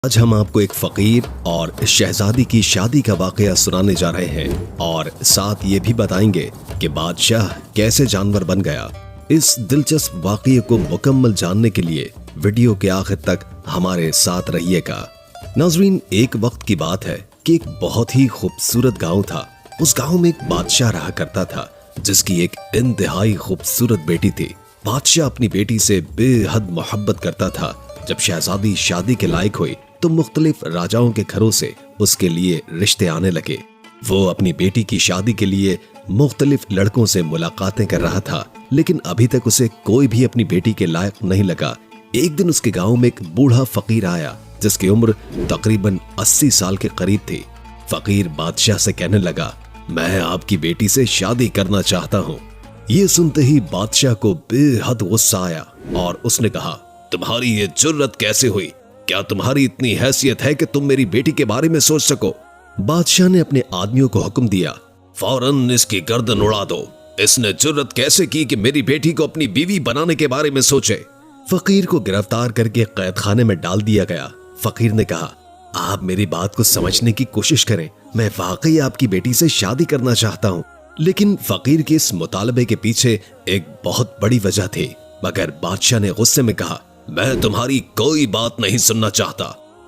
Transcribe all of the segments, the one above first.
آج ہم آپ کو ایک فقیر اور شہزادی کی شادی کا واقعہ سنانے جا رہے ہیں اور ساتھ یہ بھی بتائیں گے کہ بادشاہ کیسے جانور بن گیا۔ اس دلچسپ واقعے کو مکمل جاننے کے لیے ویڈیو کے آخر تک ہمارے ساتھ رہیے گا۔ ناظرین، ایک وقت کی بات ہے کہ ایک بہت ہی خوبصورت گاؤں تھا۔ اس گاؤں میں ایک بادشاہ رہا کرتا تھا جس کی ایک انتہائی خوبصورت بیٹی تھی۔ بادشاہ اپنی بیٹی سے بے حد محبت کرتا تھا۔ جب شہزادی شادی کے لائق ہوئی تو مختلف راجاؤں کے گھروں سے اس کے لیے رشتے آنے لگے۔ وہ اپنی بیٹی کی شادی کے لیے مختلف لڑکوں سے ملاقاتیں کر رہا تھا، لیکن ابھی تک اسے کوئی بھی اپنی بیٹی کے لائق نہیں لگا۔ ایک دن اس کے گاؤں میں ایک بوڑھا فقیر آیا جس کی عمر تقریباً 80 سال کے قریب تھی۔ فقیر بادشاہ سے کہنے لگا، میں آپ کی بیٹی سے شادی کرنا چاہتا ہوں۔ یہ سنتے ہی بادشاہ کو بے حد غصہ آیا اور اس نے کہا، تمہاری یہ جرت کیسے ہوئی؟ کیا تمہاری اتنی حیثیت ہے کہ تم میری بیٹی کے بارے میں سوچ سکو؟ بادشاہ نے اپنے آدمیوں کو حکم دیا، فوراً اس کی گردن اڑا دو۔ اس نے جرت کیسے کی کہ میری بیٹی کو اپنی بیوی بنانے کے بارے میں سوچے؟ فقیر کو گرفتار کر کے قید خانے میں ڈال دیا گیا۔ فقیر نے کہا، آپ میری بات کو سمجھنے کی کوشش کریں، میں واقعی آپ کی بیٹی سے شادی کرنا چاہتا ہوں۔ لیکن فقیر کے اس مطالبے کے پیچھے ایک بہت بڑی وجہ تھی، مگر بادشاہ نے غصے میں کہا، میں تمہاری کوئی بات نہیں سننا چاہتا،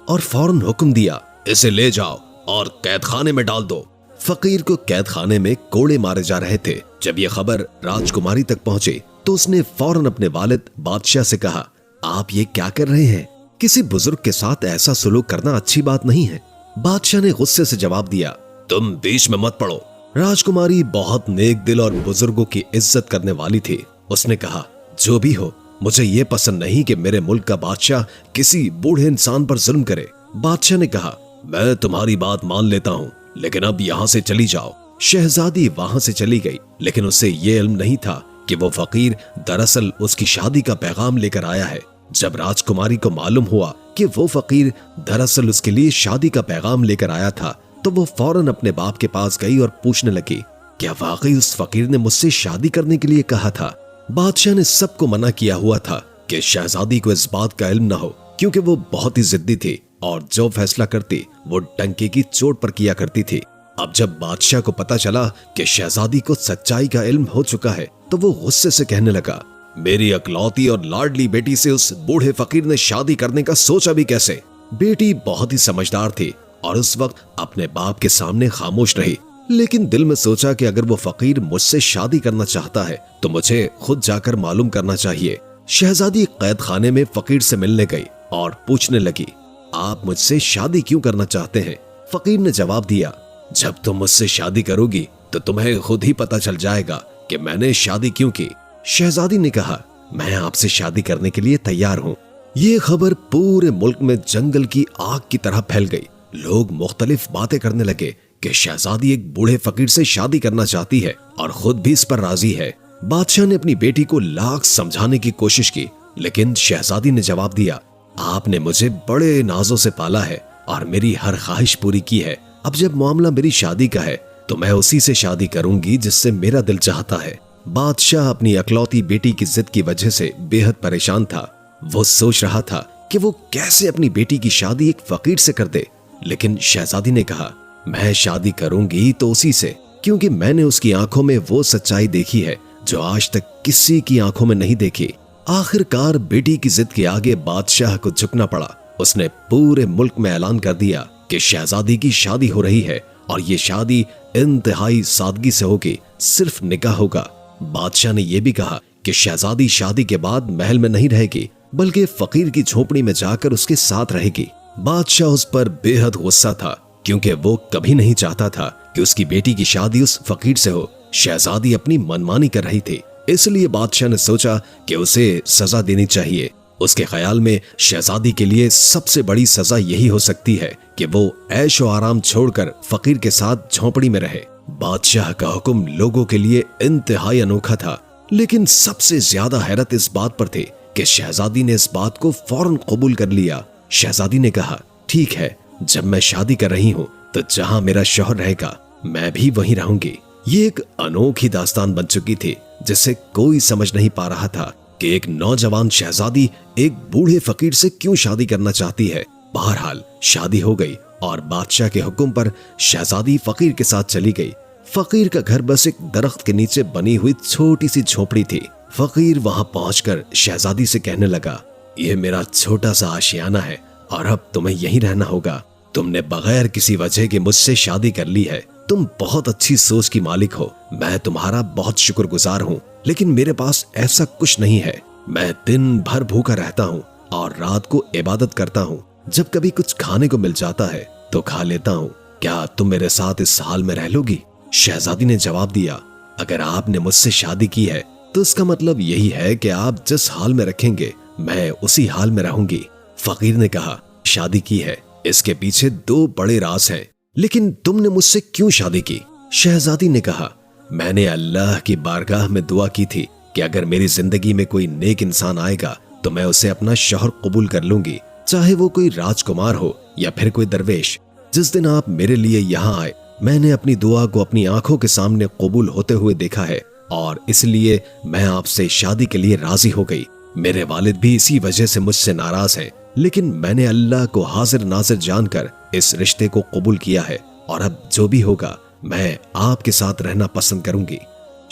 اور فوراً حکم دیا، اسے لے جاؤ اور قید خانے میں ڈال دو۔ فقیر کو قید خانے میں کوڑے مارے جا رہے تھے۔ جب یہ خبر راجکماری تک پہنچی تو اس نے فوراً اپنے والد بادشاہ سے کہا، آپ یہ کیا کر رہے ہیں؟ کسی بزرگ کے ساتھ ایسا سلوک کرنا اچھی بات نہیں ہے۔ بادشاہ نے غصے سے جواب دیا، تم بیچ میں مت پڑو۔ راجکماری بہت نیک دل اور بزرگوں کی عزت کرنے والی تھی۔ اس نے کہا، جو بھی ہو، مجھے یہ پسند نہیں کہ میرے ملک کا بادشاہ کسی بوڑھے انسان پر ظلم کرے۔ بادشاہ نے کہا، میں تمہاری بات مان لیتا ہوں، لیکن اب یہاں سے چلی جاؤ۔ شہزادی وہاں سے چلی گئی، لیکن اسے یہ علم نہیں تھا کہ وہ فقیر دراصل اس کی شادی کا پیغام لے کر آیا ہے۔ جب راجکماری کو معلوم ہوا کہ وہ فقیر دراصل اس کے لیے شادی کا پیغام لے کر آیا تھا تو وہ فوراً اپنے باپ کے پاس گئی اور پوچھنے لگی، کیا واقعی اس فقیر نے مجھ سے شادی کرنے کے لیے کہا تھا؟ بادشاہ نے سب کو منع کیا ہوا تھا کہ شہزادی کو اس بات کا علم نہ ہو، کیونکہ وہ بہت ہی ضدی تھی اور جو فیصلہ کرتی وہ ڈنکے کی چوٹ پر کیا کرتی تھی۔ اب جب بادشاہ کو پتا چلا کہ شہزادی کو سچائی کا علم ہو چکا ہے تو وہ غصے سے کہنے لگا، میری اکلوتی اور لاڈلی بیٹی سے اس بوڑھے فقیر نے شادی کرنے کا سوچا بھی کیسے؟ بیٹی بہت ہی سمجھدار تھی اور اس وقت اپنے باپ کے سامنے خاموش رہی، لیکن دل میں سوچا کہ اگر وہ فقیر مجھ سے شادی کرنا چاہتا ہے تو مجھے خود جا کر معلوم کرنا چاہیے۔ شہزادی قید خانے میں فقیر سے ملنے گئی اور پوچھنے لگی، آپ مجھ سے شادی کیوں کرنا چاہتے ہیں؟ فقیر نے جواب دیا، جب تم مجھ سے شادی کرو گی تو تمہیں خود ہی پتا چل جائے گا کہ میں نے شادی کیوں کی۔ شہزادی نے کہا، میں آپ سے شادی کرنے کے لیے تیار ہوں۔ یہ خبر پورے ملک میں جنگل کی آگ کی طرح پھیل گئی۔ لوگ مختلف باتیں کرنے لگے کہ شہزادی ایک بوڑھے فقیر سے شادی کرنا چاہتی ہے اور خود بھی اس پر راضی ہے۔ بادشاہ نے اپنی بیٹی کو لاکھ سمجھانے کی کوشش کی، لیکن شہزادی نے جواب دیا، آپ نے مجھے بڑے نازوں سے پالا ہے اور میری ہر خواہش پوری کی ہے۔ اب جب معاملہ میری شادی کا ہے تو میں اسی سے شادی کروں گی جس سے میرا دل چاہتا ہے۔ بادشاہ اپنی اکلوتی بیٹی کی ضد کی وجہ سے بے حد پریشان تھا۔ وہ سوچ رہا تھا کہ وہ کیسے اپنی بیٹی کی شادی ایک فقیر سے کر دے، لیکن شہزادی نے کہا، میں شادی کروں گی تو اسی سے، کیونکہ میں نے اس کی آنکھوں میں وہ سچائی دیکھی ہے جو آج تک کسی کی آنکھوں میں نہیں دیکھی۔ آخر کار بیٹی کی ضد کے آگے بادشاہ کو جھکنا پڑا۔ اس نے پورے ملک میں اعلان کر دیا کہ شہزادی کی شادی ہو رہی ہے اور یہ شادی انتہائی سادگی سے ہوگی، صرف نکاح ہوگا۔ بادشاہ نے یہ بھی کہا کہ شہزادی شادی کے بعد محل میں نہیں رہے گی بلکہ فقیر کی جھونپڑی میں جا کر اس کے ساتھ رہے گی۔ بادشاہ اس پر بے حد غصہ تھا، کیونکہ وہ کبھی نہیں چاہتا تھا کہ اس کی بیٹی کی شادی اس فقیر سے ہو۔ شہزادی اپنی منمانی کر رہی تھی، اس لیے بادشاہ نے سوچا کہ اسے سزا دینی چاہیے۔ اس کے خیال میں شہزادی کے لیے سب سے بڑی سزا یہی ہو سکتی ہے کہ وہ عیش و آرام چھوڑ کر فقیر کے ساتھ جھونپڑی میں رہے۔ بادشاہ کا حکم لوگوں کے لیے انتہائی انوکھا تھا، لیکن سب سے زیادہ حیرت اس بات پر تھی کہ شہزادی نے اس بات کو فوراً قبول کر لیا۔ شہزادی نے کہا، ٹھیک ہے، جب میں شادی کر رہی ہوں تو جہاں میرا شوہر رہے گا میں بھی وہیں رہوں گی۔ یہ ایک انوکھی داستان بن چکی تھی جسے کوئی سمجھ نہیں پا رہا تھا کہ ایک نوجوان شہزادی ایک بوڑھے فقیر سے کیوں شادی کرنا چاہتی ہے۔ बहरहाल शादी हो गई और बादशाह के हुक्म पर शहजादी फकीर के साथ चली गई। फकीर का घर बस एक दरख्त के नीचे बनी हुई छोटी सी झोपड़ी थी। फकीर वहां पहुंचकर शहजादी से कहने लगा, ये मेरा छोटा सा आशियाना है और अब तुम्हें यहीं रहना होगा। तुमने बगैर किसी वजह के मुझसे शादी कर ली है। तुम बहुत अच्छी सोच की मालिक हो, मैं तुम्हारा बहुत शुक्रगुजार हूँ, लेकिन मेरे पास ऐसा कुछ नहीं है। मैं दिन भर भूखा रहता हूँ और रात को इबादत करता हूँ। जब कभी कुछ खाने को मिल जाता है तो खा लेता हूँ। क्या तुम मेरे साथ इस हाल में रह लोगी? शहजादी ने जवाब दिया, अगर आपने मुझसे शादी की है तो इसका मतलब यही है कि आप जिस हाल में रखेंगे मैं उसी हाल में रहूंगी। फकीर ने कहा, शादी की है, इसके पीछे दो बड़े राज हैं, लेकिन तुमने मुझसे क्यों शादी की? शहजादी ने कहा, मैंने अल्लाह की बारगाह में दुआ की थी कि अगर मेरी जिंदगी में कोई नेक इंसान आएगा तो मैं उसे अपना शौहर कबूल कर लूंगी, चाहे वो कोई राजकुमार हो या फिर कोई दरवेश। जिस दिन आप मेरे लिए यहाँ आए, मैंने अपनी दुआ को अपनी आंखों के सामने कबूल होते हुए देखा है और इसलिए मैं आपसे शादी के लिए राजी हो गई। मेरे वालिद भी इसी वजह से मुझसे नाराज हैं, लेकिन मैंने अल्लाह को हाजिर नाजिर जानकर इस रिश्ते को कबूल किया है और अब जो भी होगा मैं आपके साथ रहना पसंद करूंगी।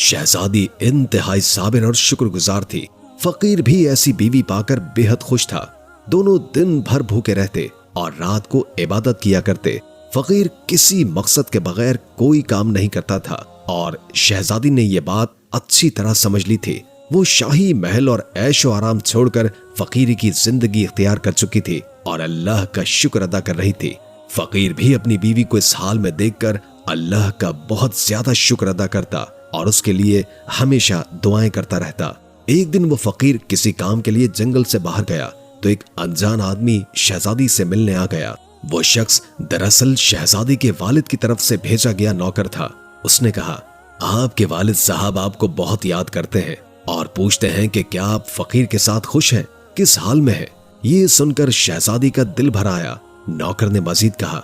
शहजादी इंतहाई साबिर और शुक्रगुजार थी। फकीर भी ऐसी बीवी पाकर बेहद खुश था। दोनों दिन भर भूखे रहते और रात को इबादत किया करते। फकीर किसी मकसद के बगैर कोई काम नहीं करता था और शहजादी ने यह बात अच्छी तरह समझ ली थी। वो शाही महल और ऐशो आराम छोड़कर फकीरी की जिंदगी इख्तियार कर चुकी थी और अल्लाह का शुक्र अदा कर रही थी। फकीर भी अपनी बीवी को इस हाल में देखकर अल्लाह का बहुत ज्यादा शुक्र अदा करता और उसके लिए हमेशा दुआएं करता रहता। एक दिन वो फकीर किसी काम के लिए जंगल से बाहर गया तो एक अनजान आदमी शहजादी से मिलने आ गया। वो शख्स दरअसल शहजादी के वालिद की तरफ से भेजा गया नौकर था। उसने कहा, आपके वालिद साहब आपको बहुत याद करते हैं और पूछते हैं कि क्या आप फकीर के साथ खुश हैं, किस हाल में हैं। ये सुनकर शहजादी का दिल भर आया। नौकर ने मजीद कहा,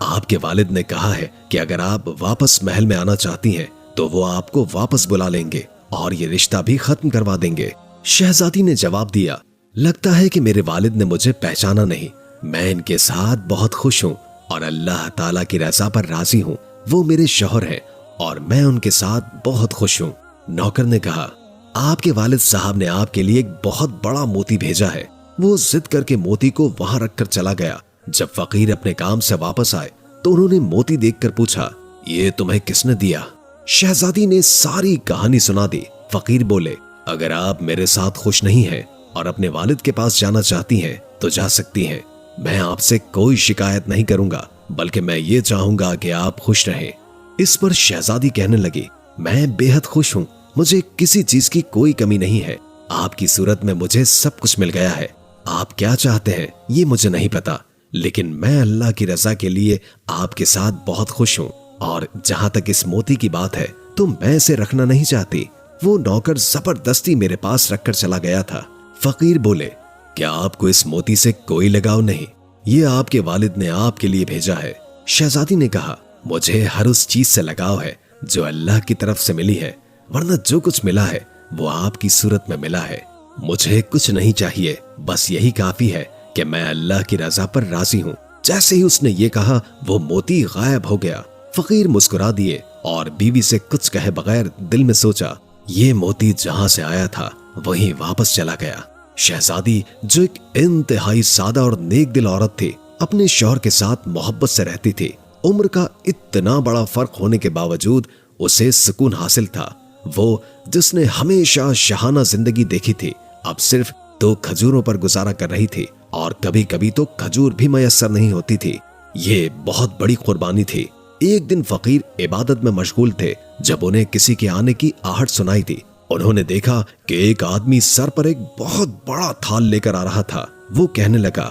आपके वालिद ने कहा है कि अगर आप वापस महल में आना चाहती हैं तो वो आपको वापस बुला लेंगे और ये रिश्ता भी खत्म करवा देंगे। शहजादी ने जवाब दिया, लगता है कि मेरे वालिद ने मुझे पहचाना नहीं। मैं इनके साथ बहुत खुश हूँ और अल्लाह ताला की रज़ा पर राजी हूँ। वो मेरे शौहर हैं और मैं उनके साथ बहुत खुश हूँ। नौकर ने कहा, आपके वालिद साहब ने आपके लिए एक बहुत बड़ा मोती भेजा है। वो जिद करके मोती को वहां रखकर चला गया। जब फकीर अपने काम से वापस आए तो उन्होंने मोती देखकर पूछा, ये तुम्हें किसने दिया? शहजादी ने सारी कहानी सुना दी। फकीर बोले, अगर आप मेरे साथ खुश नहीं हैं और अपने वालिद के पास जाना चाहती हैं तो जा सकती हैं। मैं आपसे कोई शिकायत नहीं करूंगा, बल्कि मैं ये चाहूंगा कि आप खुश रहें। इस पर शहजादी कहने लगी, मैं बेहद खुश हूँ, मुझे किसी चीज की कोई कमी नहीं है। आपकी सूरत में मुझे सब कुछ मिल गया है। आप क्या चाहते हैं ये मुझे नहीं पता, लेकिन मैं अल्लाह की रजा के लिए आपके साथ बहुत खुश हूँ। और जहां तक इस मोती की बात है तो मैं इसे रखना नहीं चाहती। वो नौकर जबरदस्ती मेरे पास रखकर चला गया था। फकीर बोले, क्या आपको इस मोती से कोई लगाव नहीं? ये आपके वालिद ने आपके लिए भेजा है। शहजादी ने कहा, मुझे हर उस चीज से लगाव है जो अल्लाह की तरफ से मिली है, वरना जो कुछ मिला है वो आपकी सूरत में मिला है। मुझे कुछ नहीं चाहिए, बस यही काफी है कि मैं अल्लाह की रजा पर राजी हूँ। जैसे ही उसने ये कहा वो मोती गायब हो गया। फकीर मुस्कुरा दिए और बीवी से कुछ कहे बगैर दिल में सोचा, ये मोती जहां से आया था वहीं वापस चला गया। शहजादी, जो एक इंतहाई सादा और नेक दिल औरत थी, अपने शौहर के साथ मोहब्बत से रहती थी। उम्र का इतना बड़ा फर्क होने के बावजूद उसे सुकून हासिल था। वो जिसने हमेशा शहाना जिंदगी देखी थी, अब सिर्फ 2 खजूरों पर गुजारा कर रही थी और कभी कभी तो खजूर भी मयसर नहीं होती थी। ये बहुत बड़ी कुर्बानी थी। एक दिन फकीर इबादत में मशगूल थे जब उन्हें किसी के आने की आहट सुनाई दी। उन्होंने देखा कि एक आदमी सर पर एक बहुत बड़ा थाल लेकर आ रहा था। वो कहने लगा,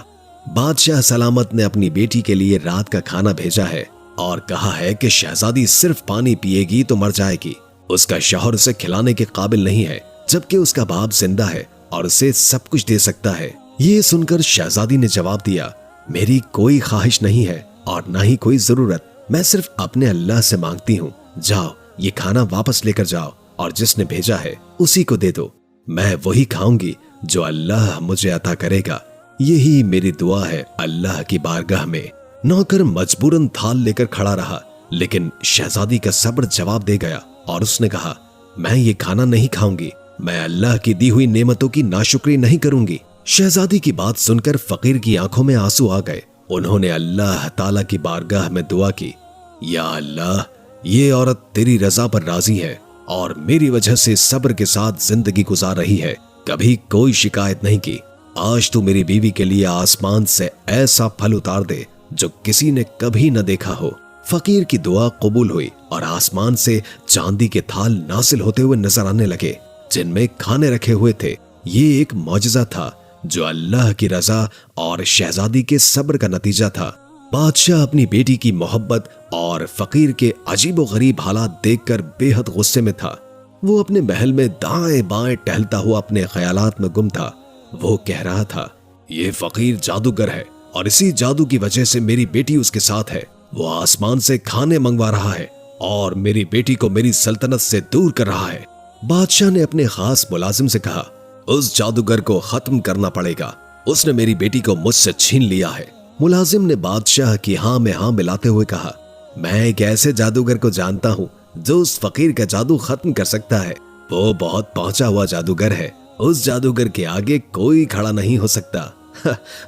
बादशाह सलामत ने अपनी बेटी के लिए रात का खाना भेजा है और कहा है कि शहजादी सिर्फ पानी पिएगी तो मर जाएगी। उसका शौहर उसे खिलाने के काबिल नहीं है, जबकि उसका बाप जिंदा है और उसे सब कुछ दे सकता है। ये सुनकर शहजादी ने जवाब दिया, मेरी कोई ख्वाहिश नहीं है और ना ही कोई जरूरत। मैं सिर्फ अपने अल्लाह से मांगती हूँ। जाओ, ये खाना वापस लेकर जाओ और जिसने भेजा है उसी को दे दो। मैं वही खाऊंगी जो अल्लाह मुझे अता करेगा। यही मेरी दुआ है अल्लाह की बारगाह में। नौकर मजबूरन थाल लेकर खड़ा रहा, लेकिन शहजादी का सब्र जवाब दे गया और उसने कहा, मैं ये खाना नहीं खाऊंगी, मैं अल्लाह की दी हुई नेमतों की नाशुक्री नहीं करूंगी। शहजादी की बात सुनकर फकीर की आंखों में आंसू आ गए। उन्होंने अल्लाह ताला की बारगाह में दुआ की, या अल्लाह, ये औरत तेरी रजा पर राजी है और मेरी वजह से सब्र के साथ जिंदगी गुजार रही है, कभी कोई शिकायत नहीं की। आज तू मेरी बीवी के लिए आसमान से ऐसा फल उतार दे जो किसी ने कभी न देखा हो। फकीर की दुआ कबूल हुई और आसमान से चांदी के थाल नासिल होते हुए नजर आने लगे, जिनमें खाने रखे हुए थे। ये एक मौजज़ा था जो अल्लाह की रजा और शहजादी के सब्र का नतीजा था। बादशाह अपनी बेटी की मोहब्बत और फकीर के अजीबो गरीब हालात देखकर बेहद गुस्से में था। वो अपने महल में दाएं बाएं टहलता हुआ अपने ख्यालात में गुम था। वो कह रहा था, ये फकीर जादूगर है और इसी जादू की वजह से मेरी बेटी उसके साथ है। वो आसमान से खाने मंगवा रहा है और मेरी बेटी को मेरी सल्तनत से दूर कर रहा है। बादशाह ने अपने खास मुलाजिम से कहा, उस जादूगर को खत्म करना पड़ेगा, उसने मेरी बेटी को मुझसे छीन लिया है। मुलाजिम ने बादशाह की हाँ में हाँ मिलाते हुए कहा, मैं एक ऐसे जादूगर को जानता हूँ जो उस फकीर का जादू खत्म कर सकता है। वो बहुत पहुंचा हुआ जादूगर है, उस जादूगर के आगे कोई खड़ा नहीं हो सकता।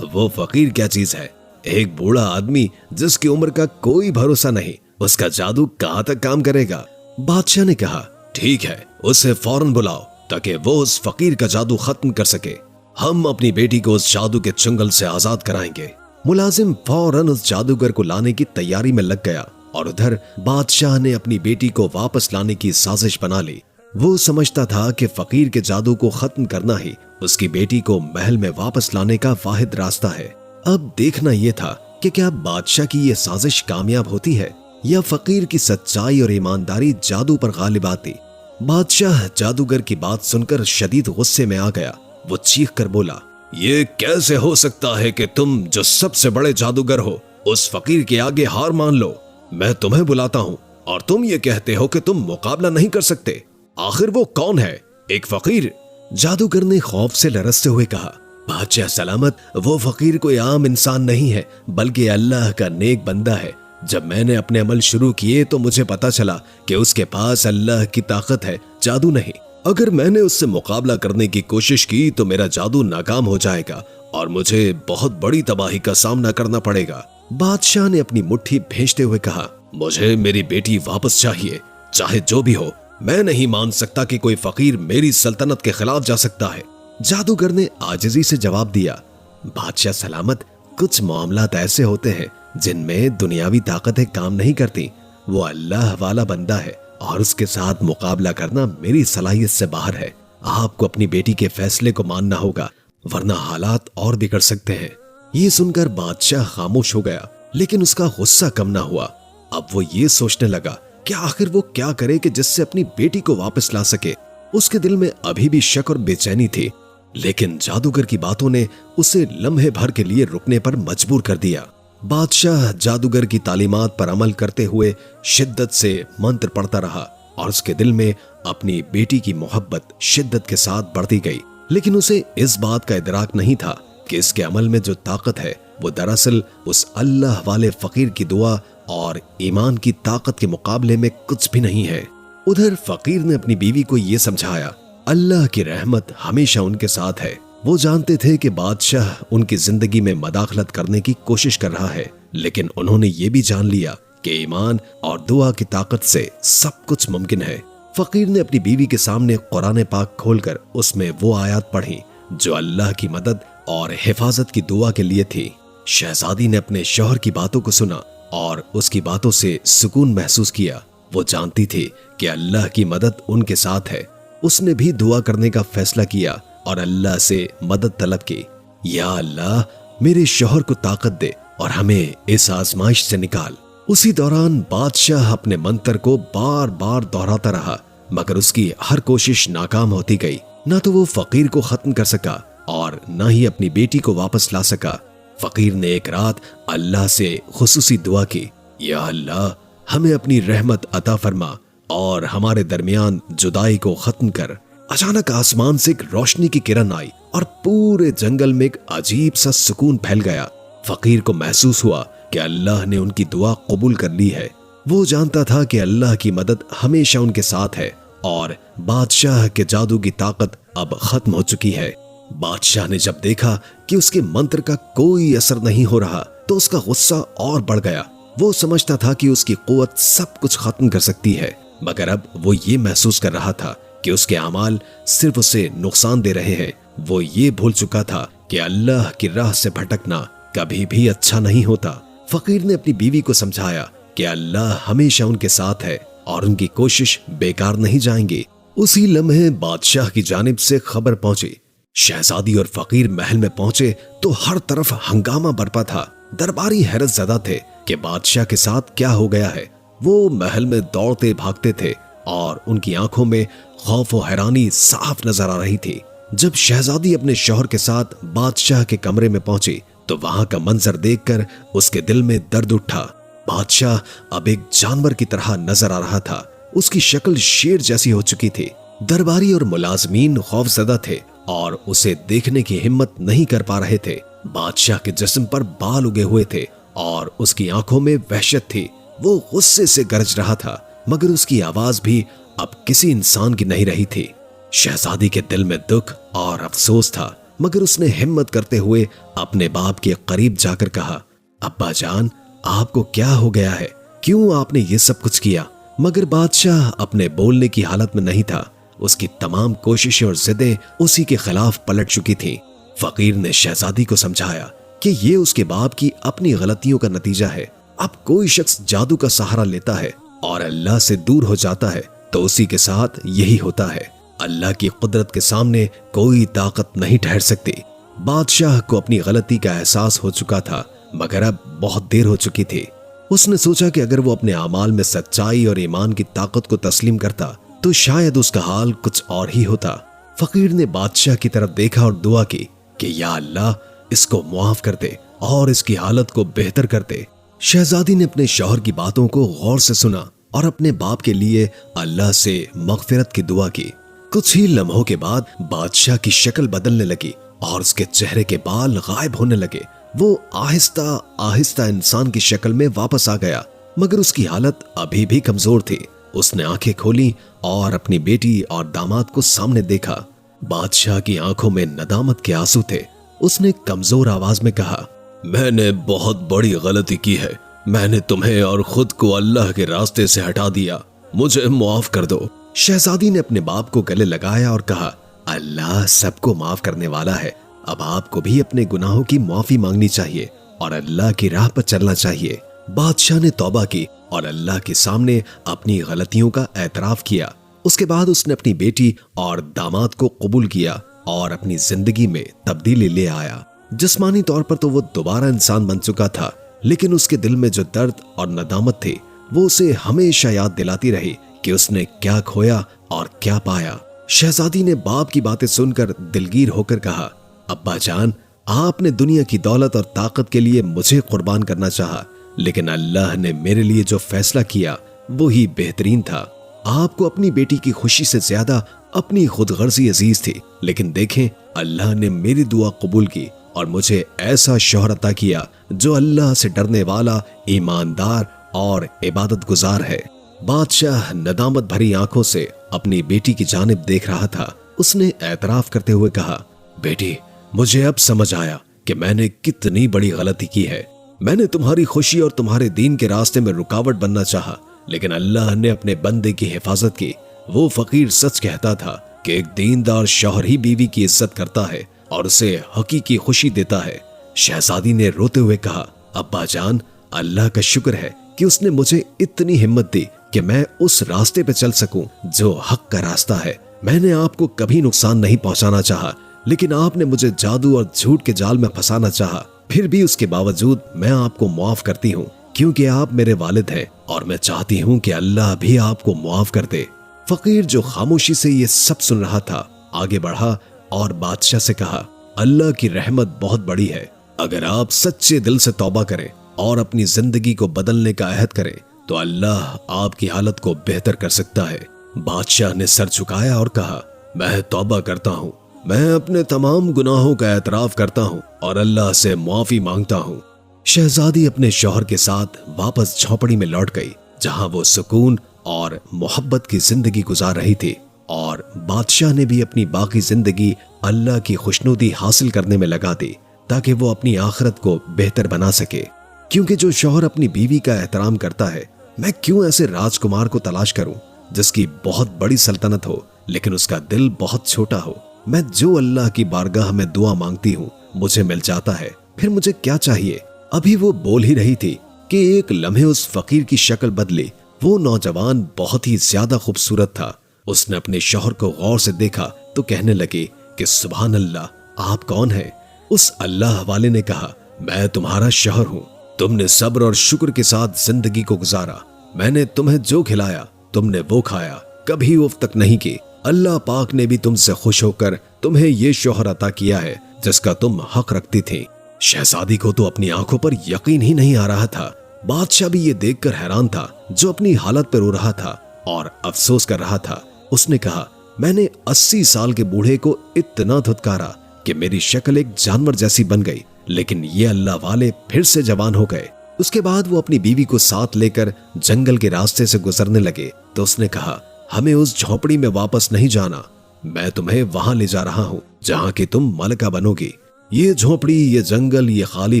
वो फकीर क्या चीज है, एक बूढ़ा आदमी जिसकी उम्र का कोई भरोसा नहीं, उसका जादू कहाँ तक काम करेगा। बादशाह ने कहा, ठीक है, उसे फौरन बुलाओ ताकि वो उस फकीर का जादू खत्म कर सके। हम अपनी बेटी को उस जादू के चुंगल से आजाद कराएंगे। मुलाजिम फौरन उस जादूगर को लाने की तैयारी में लग गया और उधर बादशाह ने अपनी बेटी को वापस लाने की साजिश बना ली। वो समझता था कि फकीर के जादू को खत्म करना ही उसकी बेटी को महल में वापस लाने का वाहिद रास्ता है। अब देखना यह था कि क्या बादशाह की यह साजिश कामयाब होती है या फकीर की सच्चाई और ईमानदारी जादू पर गालिब आती। बादशाह जादूगर की बात सुनकर शदीद गुस्से में आ गया। वो चीख कर बोला, ये कैसे हो सकता है कि तुम जो सबसे बड़े जादूगर हो उस फकीर के आगे हार मान लो। मैं तुम्हें बुलाता हूँ और तुम ये कहते हो कि तुम मुकाबला नहीं कर सकते। आखिर वो कौन है, एक फकीर? जादूगर ने खौफ से लरसते हुए कहा, बादशाह सलामत, वो फकीर कोई आम इंसान नहीं है बल्कि अल्लाह का नेक बंदा है। जब मैंने अपने अमल शुरू किए तो मुझे पता चला कि उसके पास अल्लाह की ताकत है, जादू नहीं। अगर मैंने उससे मुकाबला करने की कोशिश की तो मेरा जादू नाकाम हो जाएगा और मुझे बहुत बड़ी तबाही का सामना करना पड़ेगा। बादशाह ने अपनी मुट्ठी भेजते हुए कहा, मुझे मेरी बेटी वापस चाहिए, चाहे जो भी हो। मैं नहीं मान सकता कि कोई फकीर मेरी सल्तनत के खिलाफ जा सकता है। जादूगर ने आजिजी से जवाब दिया, बादशाह सलामत, कुछ मामलात ऐसे होते हैं जिनमें दुनियावी ताकतें काम नहीं करती। वो अल्लाह वाला बंदा है और उसके साथ मुकाबला करना मेरी सलाहियत से बाहर है। आपको अपनी बेटी के फैसले को मानना होगा, वरना हालात और बिगड़ सकते हैं। ये सुनकर बादशाह खामोश हो गया, लेकिन उसका गुस्सा कम ना हुआ। अब वो ये सोचने लगा कि आखिर वो क्या करे कि जिससे अपनी बेटी को वापस ला सके। उसके दिल में अभी भी शक और बेचैनी थी, लेकिन जादूगर की बातों ने उसे लम्हे भर के लिए रुकने पर मजबूर कर दिया। बादशाह जादूगर की तालीमात पर अमल करते हुए शिद्दत से मंत्र पढ़ता रहा और उसके दिल में अपनी बेटी की मोहब्बत शिद्दत के साथ बढ़ती गई। लेकिन उसे इस बात का इदराक नहीं था कि इसके अमल में जो ताकत है वो दरअसल उस अल्लाह वाले फकीर की दुआ और ईमान की ताकत के मुकाबले में कुछ भी नहीं है। उधर फकीर ने अपनी बीवी को ये समझाया, अल्लाह की रहमत हमेशा उनके साथ है। वो जानते थे कि बादशाह उनकी जिंदगी में मदाखलत करने की कोशिश कर रहा है, लेकिन उन्होंने ये भी जान लिया कि ईमान और दुआ की ताकत से सब कुछ मुमकिन है। फकीर ने अपनी बीवी के सामने कुरान पाक खोलकर उसमें वो आयत पढ़ी जो अल्लाह की मदद और हिफाजत की दुआ के लिए थी। शहजादी ने अपने शौहर की बातों को सुना और उसकी बातों से सुकून महसूस किया। वो जानती थी कि अल्लाह की मदद उनके साथ है। उसने भी दुआ करने का फैसला किया और अल्लाह से मदद तलब की। या अल्लाह, मेरे शौहर को ताकत दे और हमें इस आजमाइश से निकाल। उसी दौरान बादशाह अपने मंत्र को बार बार दोहराता रहा, मगर उसकी हर कोशिश नाकाम होती गई। ना तो वो फकीर को खत्म कर सका और ना ही अपनी बेटी को वापस ला सका। फकीर ने एक रात अल्लाह से खुसूसी दुआ की, या अल्लाह, हमें अपनी रहमत अता फरमा और हमारे दरमियान जुदाई को खत्म कर। अचानक आसमान से एक रोशनी की किरण आई और पूरे जंगल में एक अजीब सा सुकून फैल गया। फकीर को महसूस हुआ कि अल्लाह ने उनकी दुआ कबूल कर ली है। वो जानता था कि अल्लाह की मदद हमेशा उनके साथ है और बादशाह के जादू की ताकत अब खत्म हो चुकी है। बादशाह ने जब देखा कि उसके मंत्र का कोई असर नहीं हो रहा तो उसका गुस्सा और बढ़ गया। वो समझता था कि उसकी कुव्वत सब कुछ खत्म कर सकती है, मगर अब वो ये महसूस कर रहा था कि उसके अमाल सिर्फ उसे नुकसान दे रहे हैं। वो ये भूल चुका था कि अल्लाह की राह से भटकना कभी भी अच्छा नहीं होता। फकीर ने अपनी बीवी को समझाया कि अल्लाह हमेशा उनके साथ है और उनकी कोशिश बेकार नहीं जाएंगी। उसी लम्हे बादशाह की जानिब से खबर पहुंची। शहजादी और फकीर महल में पहुंचे तो हर तरफ हंगामा बरपा था। दरबारी हैरत ज़दा थे कि बादशाह के साथ क्या हो गया है। वो महल में दौड़ते भागते थे और उनकी आंखों में खौफ और हैरानी साफ नजर आ रही थी। जब शहजादी अपने शौहर के साथ बादशाह के कमरे में पहुंची तो वहां का मंजर देखकर उसके दिल में दर्द उठा। बादशाह अब एक जानवर की तरह नजर आ रहा था। उसकी शक्ल शेर जैसी हो चुकी थी। दरबारी और मुलाजमीन खौफजदा थे और उसे देखने की हिम्मत नहीं कर पा रहे थे। बादशाह के जिस्म पर बाल उगे हुए थे और उसकी आंखों में वहशत थी। वो गुस्से से गरज रहा था, मगर उसकी आवाज भी अब किसी इंसान की नहीं रही थी। शहजादी के दिल में दुख और अफसोस था, मगर उसने हिम्मत करते हुए अपने बाप के करीब जाकर कहा, अब्बा जान, आपको क्या हो गया है? क्यों आपने ये सब कुछ किया? मगर बादशाह अपने बोलने की हालत में नहीं था। उसकी तमाम कोशिशें और जिद्दें उसी के खिलाफ पलट चुकी थीं। फकीर ने शहजादी को समझाया कि ये उसके बाप की अपनी गलतियों का नतीजा है। अब कोई शख्स जादू का सहारा लेता है और अल्लाह से दूर हो जाता है तो उसी के साथ यही होता है। अल्लाह की कुदरत के सामने कोई ताकत नहीं ठहर सकती। बादशाह को अपनी गलती का एहसास हो चुका था, मगर अब बहुत देर हो चुकी थी। उसने सोचा कि अगर वो अपने अमाल में सच्चाई और ईमान की ताकत को तस्लीम करता तो शायद उसका हाल कुछ और ही होता। फकीर ने बादशाह की तरफ देखा और दुआ की कि या अल्लाह, इसको मुआफ कर दे और इसकी हालत को बेहतर कर दे। शहजादी ने अपने शौहर की बातों को गौर से सुना और अपने बाप के लिए अल्लाह से मगफिरत की दुआ की। कुछ ही लम्हों के बाद बादशाह की शक्ल बदलने लगी और उसके चेहरे के बाल गायब होने लगे। वो आहिस्ता आहिस्ता इंसान की शक्ल में वापस आ गया, मगर उसकी हालत अभी भी कमजोर थी। उसने आंखें खोली और अपनी बेटी और दामाद को सामने देखा। बादशाह की आंखों में नदामत के आंसू थे। उसने कमजोर आवाज में कहा, मैंने बहुत बड़ी गलती की है। मैंने तुम्हें और खुद को अल्लाह के रास्ते से हटा दिया। मुझे माफ कर दो। शहजादी ने अपने बाप को गले लगाया और कहा, अल्लाह सबको माफ करने वाला है। अब आपको भी अपने गुनाहों की माफी मांगनी चाहिए और अल्लाह की राह पर चलना चाहिए। बादशाह ने तौबा की और अल्लाह के सामने अपनी गलतियों का एतराफ किया। उसके बाद उसने अपनी बेटी और दामाद को कबूल किया और अपनी जिंदगी में तब्दीली ले आया। जिस्मानी तौर पर तो वो दोबारा इंसान बन चुका था, लेकिन उसके दिल में जो दर्द और नदामत थी वो उसे हमेशा याद दिलाती रही कि उसने क्या खोया और क्या पाया। शहजादी ने बाप की बातें सुनकर दिलगीर होकर कहा, अब्बा जान, आपने दुनिया की दौलत और ताकत के लिए मुझे कुर्बान करना चाहा, लेकिन अल्लाह ने मेरे लिए जो फैसला किया वो ही बेहतरीन था। आपको अपनी बेटी की खुशी से ज्यादा अपनी खुदगर्जी अजीज थी, लेकिन देखें, अल्लाह ने मेरी दुआ कबूल की और मुझे ऐसा शौहर अता किया जो अल्लाह से डरने वाला, ईमानदार और इबादत गुजार है। बादशाह नदामत भरी आंखों से अपनी बेटी की जानिब देख रहा था। उसने एतराफ करते हुए कहा, बेटी, मुझे अब समझ आया कि मैंने कितनी बड़ी गलती की है। मैंने तुम्हारी खुशी और तुम्हारे दीन के रास्ते में रुकावट बनना चाहा, लेकिन अल्लाह ने अपने बंदे की हिफाजत की। वो फकीर सच कहता था कि एक दीनदार शौहर ही बीवी की इज्जत करता है और उसे हकीकी खुशी देता है। शहजादी ने रोते हुए कहा, अब्बा जान, अल्लाह का शुक्र है कि उसने मुझे इतनी हिम्मत दी कि मैं उस रास्ते पे चल सकूं जो हक का रास्ता है। मैंने आपको कभी नुकसान नहीं पहुंचाना चाहा, लेकिन आपने मुझे जादू और झूठ के जाल में फंसाना चाहा। फिर भी उसके बावजूद मैं आपको मुआफ करती हूँ, क्योंकि आप मेरे वालिद हैं और मैं चाहती हूँ कि अल्लाह भी आपको मुआफ कर दे। फकीर जो खामोशी से ये सब सुन रहा था आगे बढ़ा और बादशाह से कहा, अल्लाह की रहमत बहुत बड़ी है। अगर आप सच्चे दिल से तौबा करें और अपनी जिंदगी को बदलने का अहद करें तो अल्लाह आपकी हालत को बेहतर कर सकता है। बादशाह ने सर झुकाया और कहा, मैं तौबा करता हूँ میں اپنے تمام گناہوں کا اعتراف کرتا ہوں اور اللہ سے معافی مانگتا ہوں۔ شہزادی اپنے شوہر کے ساتھ واپس جھونپڑی میں لوٹ گئی، جہاں وہ سکون اور محبت کی زندگی گزار رہی تھی، اور بادشاہ نے بھی اپنی باقی زندگی اللہ کی خوشنودی حاصل کرنے میں لگا دی تاکہ وہ اپنی آخرت کو بہتر بنا سکے۔ کیونکہ جو شوہر اپنی بیوی کا احترام کرتا ہے، میں کیوں ایسے راجکمار کو تلاش کروں جس کی بہت بڑی سلطنت ہو لیکن اس کا دل بہت چھوٹا ہو؟ میں جو اللہ کی بارگاہ میں دعا مانگتی ہوں مجھے مل جاتا ہے، پھر مجھے کیا چاہیے؟ ابھی وہ بول ہی رہی تھی کہ ایک لمحے اس فقیر کی شکل بدلی۔ وہ نوجوان بہت ہی زیادہ خوبصورت تھا۔ اس نے اپنے شوہر کو غور سے دیکھا تو کہنے لگی کہ سبحان اللہ، آپ کون ہیں؟ اس اللہ والے نے کہا، میں تمہارا شوہر ہوں۔ تم نے صبر اور شکر کے ساتھ زندگی کو گزارا، میں نے تمہیں جو کھلایا تم نے وہ کھایا، کبھی اف تک نہیں کی۔ اللہ پاک نے بھی تم سے خوش ہو کر تمہیں یہ شوہر عطا کیا ہے جس کا تم حق رکھتی تھی۔ شہزادی کو تو اپنی آنکھوں پر یقین ہی نہیں آ رہا تھا۔ بادشاہ بھی یہ دیکھ کر حیران تھا، جو اپنی حالت پر رو رہا تھا اور افسوس کر رہا تھا۔ اس نے کہا، میں نے 80 سال کے بوڑھے کو اتنا دھتکارا کہ میری شکل ایک جانور جیسی بن گئی، لیکن یہ اللہ والے پھر سے جوان ہو گئے۔ اس کے بعد وہ اپنی بیوی کو ساتھ لے کر جنگل کے راستے سے گزرنے لگے تو اس نے کہا، ہمیں اس جھونپڑی میں واپس نہیں جانا، میں تمہیں وہاں لے جا رہا ہوں جہاں کہ تم ملکہ بنو گی۔ یہ جھونپڑی، یہ جنگل، یہ خالی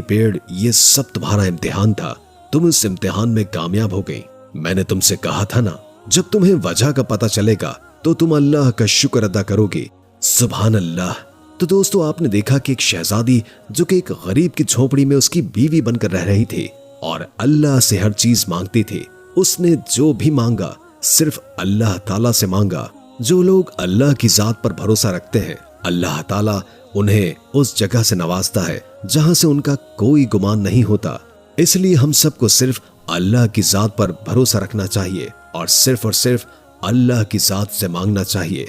پیڑ، یہ سب تمہارا امتحان تھا۔ تم اس امتحان میں کامیاب ہو گئی۔ میں نے تم سے کہا تھا نا، جب تمہیں وجہ کا پتہ چلے گا تو تم اللہ کا شکر ادا کرو گی۔ سبحان اللہ۔ تو دوستو، آپ نے دیکھا کہ ایک شہزادی جو کہ ایک غریب کی جھونپڑی میں اس کی بیوی بن کر رہ رہی تھی اور اللہ سے ہر چیز مانگتی تھی، اس نے جو بھی مانگا صرف اللہ تعالیٰ سے مانگا۔ جو لوگ اللہ کی ذات پر بھروسہ رکھتے ہیں، اللہ تعالیٰ انہیں اس جگہ سے نوازتا ہے جہاں سے ان کا کوئی گمان نہیں ہوتا۔ اس لیے ہم سب کو صرف اللہ کی ذات پر بھروسہ رکھنا چاہیے اور صرف اللہ کی ذات سے مانگنا چاہیے۔